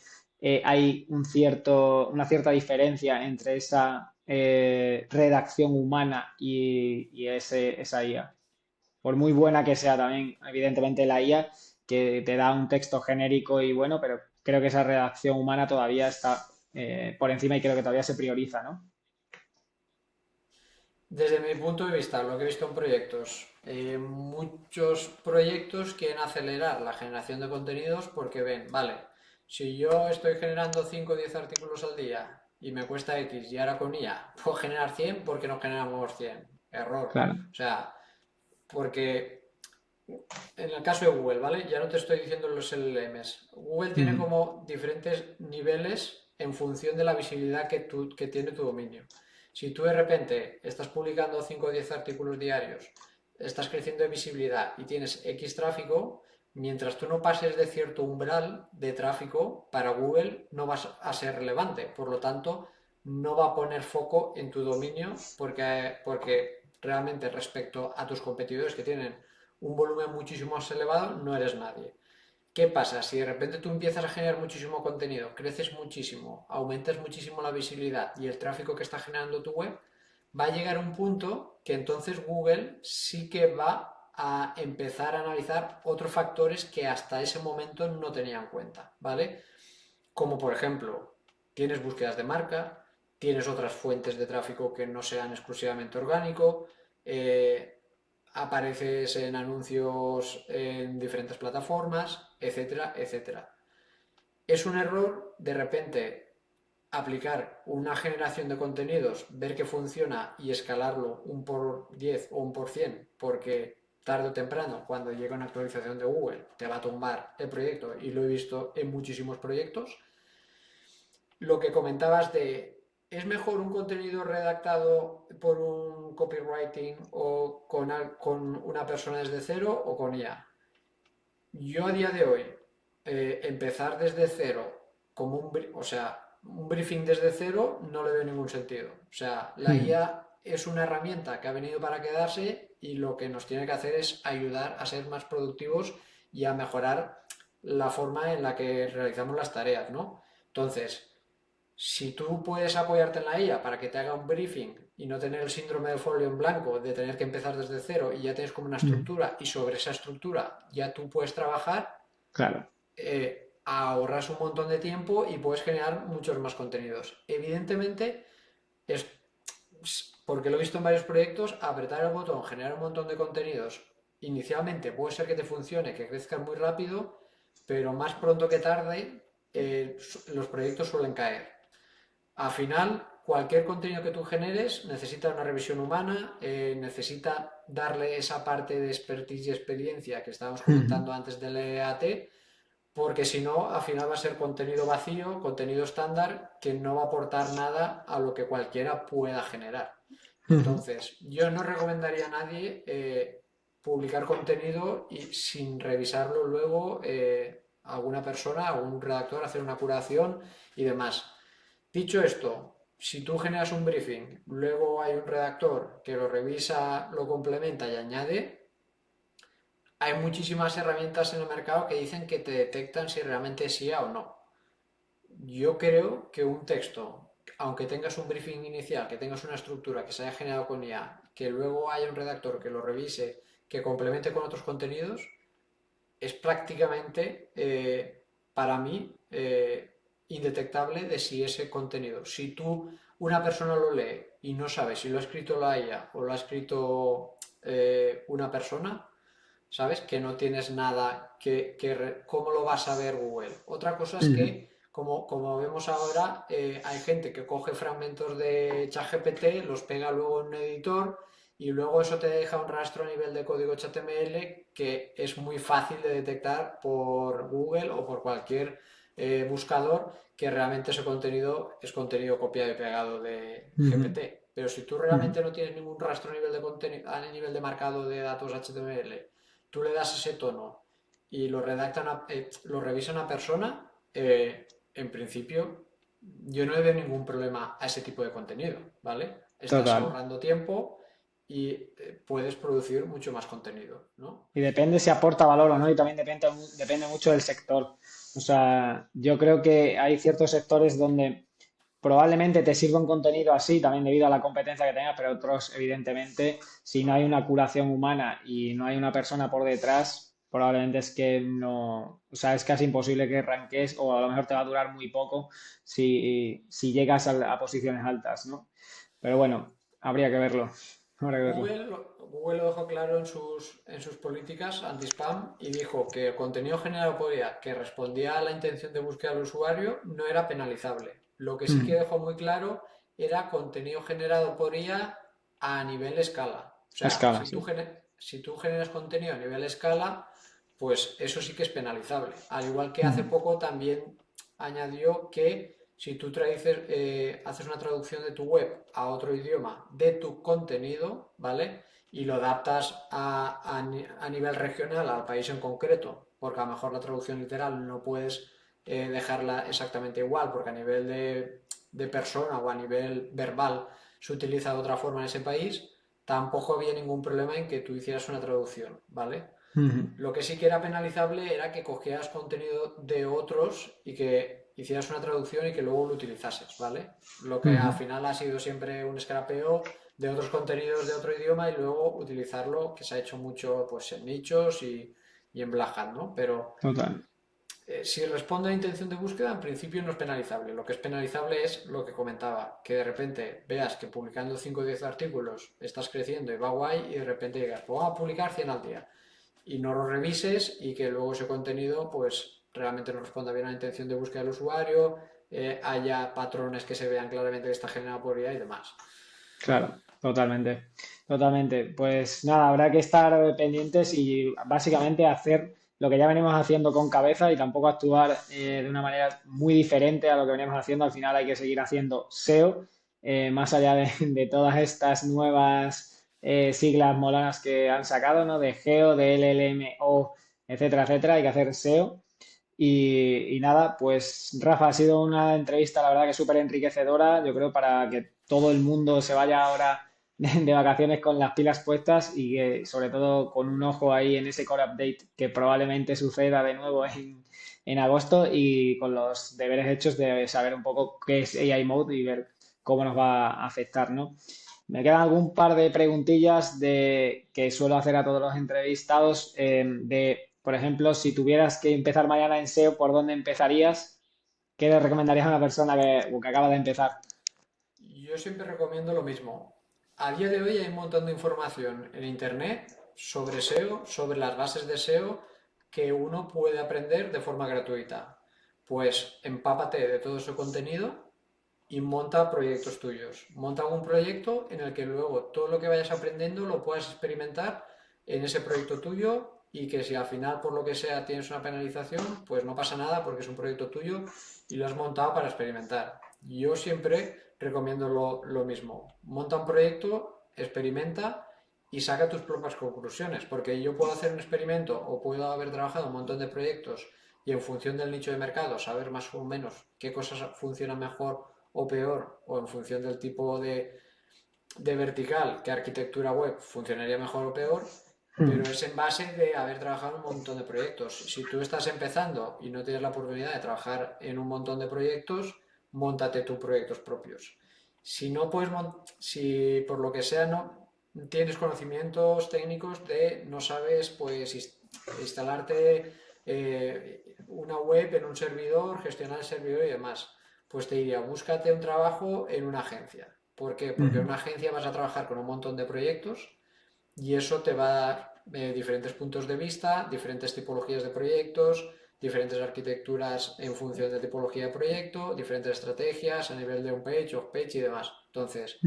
hay una cierta diferencia entre esa redacción humana y esa IA. Por muy buena que sea también, evidentemente, la IA, que te da un texto genérico y bueno, pero creo que esa redacción humana todavía está por encima y creo que todavía se prioriza, ¿no? Desde mi punto de vista, lo que he visto en proyectos, muchos proyectos quieren acelerar la generación de contenidos porque ven, vale, si yo estoy generando 5 o 10 artículos al día y me cuesta X y ahora con IA puedo generar 100, ¿por qué no generamos 100? Error. Claro. O sea, porque en el caso de Google, ¿vale? Ya no te estoy diciendo los LLMs. Google tiene Ujú, como diferentes niveles en función de la visibilidad que tiene tu dominio. Si tú de repente estás publicando 5 o 10 artículos diarios, estás creciendo de visibilidad y tienes X tráfico, mientras tú no pases de cierto umbral de tráfico, para Google no vas a ser relevante. Por lo tanto, no va a poner foco en tu dominio porque realmente respecto a tus competidores que tienen un volumen muchísimo más elevado, no eres nadie. ¿Qué pasa? Si de repente tú empiezas a generar muchísimo contenido, creces muchísimo, aumentas muchísimo la visibilidad y el tráfico que está generando tu web, va a llegar un punto que entonces Google sí que va a empezar a analizar otros factores que hasta ese momento no tenía en cuenta, ¿vale? Como por ejemplo, tienes búsquedas de marca, tienes otras fuentes de tráfico que no sean exclusivamente orgánico, apareces en anuncios en diferentes plataformas, etcétera, etcétera. Es un error de repente aplicar una generación de contenidos, ver que funciona y escalarlo un por 10 o un por 100, porque tarde o temprano, cuando llega una actualización de Google, te va a tumbar el proyecto y lo he visto en muchísimos proyectos. Lo que comentabas de, ¿es mejor un contenido redactado por un copywriting o con una persona desde cero o con IA? Yo a día de hoy, empezar desde cero, como o sea, un briefing desde cero, no le veo ningún sentido. O sea, la ujú, IA es una herramienta que ha venido para quedarse y lo que nos tiene que hacer es ayudar a ser más productivos y a mejorar la forma en la que realizamos las tareas, ¿no? Entonces, si tú puedes apoyarte en la IA para que te haga un briefing y no tener el síndrome del folio en blanco, de tener que empezar desde cero y ya tienes como una ujú. estructura y sobre esa estructura ya tú puedes trabajar, Claro. ahorras un montón de tiempo y puedes generar muchos más contenidos. Evidentemente, es porque lo he visto en varios proyectos, apretar el botón, generar un montón de contenidos. Inicialmente puede ser que te funcione, que crezcan muy rápido, pero más pronto que tarde los proyectos suelen caer. Al final, cualquier contenido que tú generes necesita una revisión humana, necesita darle esa parte de expertise y experiencia que estábamos Ujú, comentando antes del EAT, porque si no, al final va a ser contenido vacío, contenido estándar, que no va a aportar nada a lo que cualquiera pueda generar. ujú. Entonces, yo no recomendaría a nadie publicar contenido y sin revisarlo luego alguna persona, algún redactor, hacer una curación y demás. Dicho esto, si tú generas un briefing, luego hay un redactor que lo revisa, lo complementa y añade, hay muchísimas herramientas en el mercado que dicen que te detectan si realmente es IA o no. Yo creo que un texto, aunque tengas un briefing inicial, que tengas una estructura que se haya generado con IA, que luego haya un redactor que lo revise, que complemente con otros contenidos, es prácticamente, para mí, indetectable de si ese contenido, si tú, una persona lo lee y no sabe si lo ha escrito la IA o lo ha escrito una persona, ¿sabes? Que no tienes nada, ¿cómo lo vas a ver Google? Otra cosa es Ujú. que como vemos ahora, hay gente que coge fragmentos de ChatGPT, los pega luego en un editor y luego eso te deja un rastro a nivel de código HTML que es muy fácil de detectar por Google o por cualquier buscador que realmente ese contenido es contenido copiado y pegado de Ujú, GPT. Pero si tú ujú. realmente no tienes ningún rastro a nivel de contenido, a nivel de marcado de datos HTML, tú le das ese tono y lo revisa una persona, en principio yo no le veo ningún problema a ese tipo de contenido, ¿vale? Estás Total. ahorrando tiempo y puedes producir mucho más contenido, ¿no? Y depende si aporta valor o no, y también depende mucho del sector. O sea, yo creo que hay ciertos sectores donde probablemente te sirva un contenido así, también debido a la competencia que tengas, pero otros, evidentemente, si no hay una curación humana y no hay una persona por detrás, probablemente es que no, o sea, es casi imposible que ranques o a lo mejor te va a durar muy poco si llegas a posiciones altas, ¿no? Pero bueno, habría que verlo, habría que verlo. Google lo dejó claro en sus políticas anti-spam y dijo que el contenido generado por IA que respondía a la intención de búsqueda del usuario no era penalizable. Lo que sí que Mm, dejó muy claro era contenido generado por IA a nivel escala. O a sea, escala, sí. si tú generas contenido a nivel escala, pues eso sí que es penalizable. Al igual que hace Ujú, poco también añadió que si tú haces una traducción de tu web a otro idioma de tu contenido, ¿vale? Y lo adaptas a nivel regional, al país en concreto, porque a lo mejor la traducción literal no puedes dejarla exactamente igual, porque a nivel de persona o a nivel verbal se utiliza de otra forma en ese país, tampoco había ningún problema en que tú hicieras una traducción, ¿vale? ujú, Lo que sí que era penalizable era que cogieras contenido de otros y que hicieras una traducción y que luego lo utilizases, ¿vale? Lo que al ujú. final ha sido siempre un scrapeo de otros contenidos de otro idioma y luego utilizarlo, que se ha hecho mucho pues en nichos y en Black Hat, ¿no? Pero Total. si responde a intención de búsqueda, en principio no es penalizable. Lo que es penalizable es lo que comentaba, que de repente veas que publicando 5 o 10 artículos estás creciendo y va guay y de repente digas, pues vamos a publicar 100 al día y no lo revises y que luego ese contenido pues realmente no responda bien a la intención de búsqueda del usuario, haya patrones que se vean claramente que está generado por IA y demás. Claro, totalmente, totalmente. Pues nada, habrá que estar pendientes y básicamente hacer lo que ya venimos haciendo con cabeza y tampoco actuar de una manera muy diferente a lo que veníamos haciendo. Al final hay que seguir haciendo SEO, más allá de todas estas nuevas siglas molanas que han sacado, ¿no? De GEO, de LLMO, etcétera, etcétera. Hay que hacer SEO. Y nada, pues Rafa, ha sido una entrevista, la verdad que súper enriquecedora, yo creo, para que todo el mundo se vaya ahora de vacaciones con las pilas puestas y que sobre todo con un ojo ahí en ese core update que probablemente suceda de nuevo en agosto y con los deberes hechos de saber un poco qué es AI Mode y ver cómo nos va a afectar, ¿no? Me quedan algún par de preguntillas que suelo hacer a todos los entrevistados. Por ejemplo, si tuvieras que empezar mañana en SEO, ¿por dónde empezarías? ¿Qué le recomendarías a una persona que acaba de empezar? Yo siempre recomiendo lo mismo. A día de hoy hay un montón de información en Internet sobre SEO, sobre las bases de SEO que uno puede aprender de forma gratuita. Pues empápate de todo ese contenido y monta proyectos tuyos. Monta un proyecto en el que luego todo lo que vayas aprendiendo lo puedas experimentar en ese proyecto tuyo y que si al final por lo que sea tienes una penalización, pues no pasa nada porque es un proyecto tuyo y lo has montado para experimentar. Yo siempre recomiendo lo mismo. Monta un proyecto, experimenta y saca tus propias conclusiones, porque yo puedo hacer un experimento o puedo haber trabajado un montón de proyectos y en función del nicho de mercado saber más o menos qué cosas funcionan mejor o peor, o en función del tipo de vertical, qué arquitectura web funcionaría mejor o peor, Hmm, pero es en base de haber trabajado en un montón de proyectos. Si tú estás empezando y no tienes la oportunidad de trabajar en un montón de proyectos, móntate tus proyectos propios. Si no puedes, si por lo que sea no tienes conocimientos técnicos de, no sabes, pues instalarte una web en un servidor, gestionar el servidor y demás, pues te diría, búscate un trabajo en una agencia. ¿Por qué? Porque en ujú, una agencia vas a trabajar con un montón de proyectos y eso te va a dar diferentes puntos de vista, diferentes tipologías de proyectos, diferentes arquitecturas en función de tipología de proyecto, diferentes estrategias a nivel de on-page, off-page y demás. Entonces,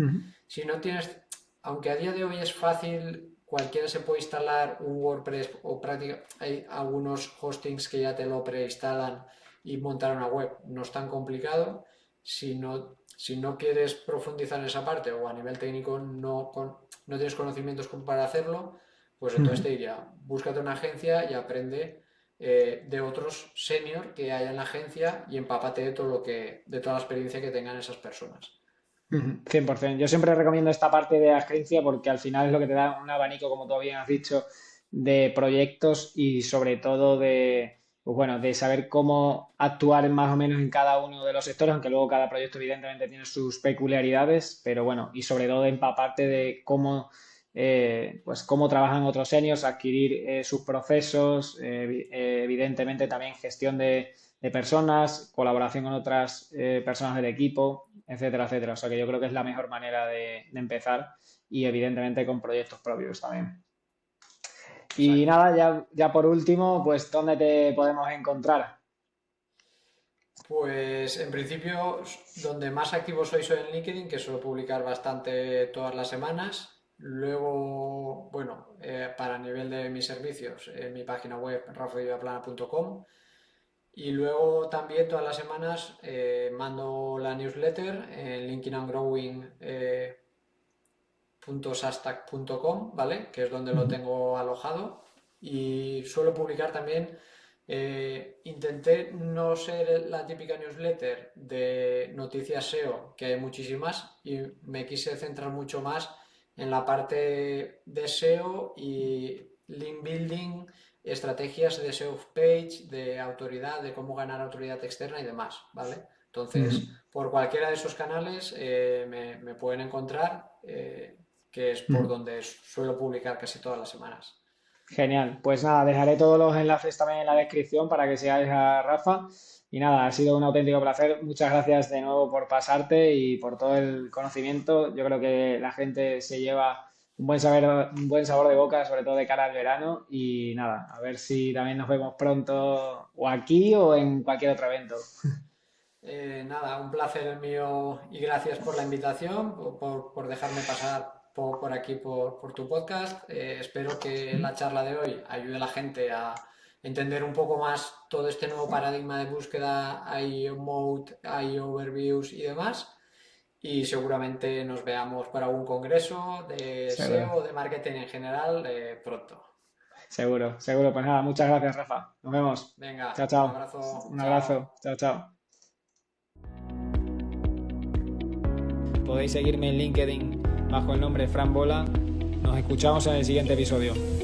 si no tienes, aunque a día de hoy es fácil, cualquiera se puede instalar un WordPress o hay algunos hostings que ya te lo preinstalan y montar una web. No es tan complicado. Si no quieres profundizar en esa parte o a nivel técnico no tienes conocimientos para hacerlo, pues entonces te diría, búscate una agencia y aprende de otros senior que hay en la agencia y empápate de de toda la experiencia que tengan esas personas. 100%. Yo siempre recomiendo esta parte de agencia porque al final es lo que te da un abanico, como tú bien has dicho, de proyectos y sobre todo pues bueno, de saber cómo actuar más o menos en cada uno de los sectores, aunque luego cada proyecto evidentemente tiene sus peculiaridades, pero bueno, y sobre todo de empaparte de cómo, pues cómo trabajan otros seniors, adquirir sus procesos, evidentemente también gestión de personas, colaboración con otras personas del equipo, etcétera, etcétera. O sea que yo creo que es la mejor manera de empezar y evidentemente con proyectos propios también. Y Exacto. nada, ya por último, pues ¿dónde te podemos encontrar? Pues en principio, donde más activo soy en LinkedIn, que suelo publicar bastante todas las semanas. Luego, bueno, para nivel de mis servicios, en mi página web rafavillaplana.com. Y luego también todas las semanas mando la newsletter en linkedandgrowing.substack.com, ¿vale? Que es donde lo tengo alojado. Y suelo publicar también, intenté no ser la típica newsletter de noticias SEO, que hay muchísimas, y me quise centrar mucho más en la parte de SEO y link building, estrategias de SEO page, de autoridad, de cómo ganar autoridad externa y demás, ¿vale? Entonces, por cualquiera de esos canales me pueden encontrar, que es por donde suelo publicar casi todas las semanas. Genial. Pues nada, dejaré todos los enlaces también en la descripción para que sigáis a Rafa. Y nada, ha sido un auténtico placer. Muchas gracias de nuevo por pasarte y por todo el conocimiento. Yo creo que la gente se lleva un buen sabor de boca, sobre todo de cara al verano. Y nada, a ver si también nos vemos pronto o aquí o en cualquier otro evento. Nada, un placer el mío y gracias por la invitación, por dejarme pasar por aquí por tu podcast. Espero que la charla de hoy ayude a la gente a entender un poco más todo este nuevo paradigma de búsqueda, hay mode, hay overviews y demás. Y seguramente nos veamos para algún congreso de Seguro, SEO o de marketing en general pronto. seguro, seguro. Pues nada, muchas gracias, Rafa. Nos vemos. Chao, Venga, un chao. abrazo, Un chao. abrazo. Chao, chao. Podéis seguirme en LinkedIn bajo el nombre Fran Bola. Nos escuchamos en el siguiente episodio.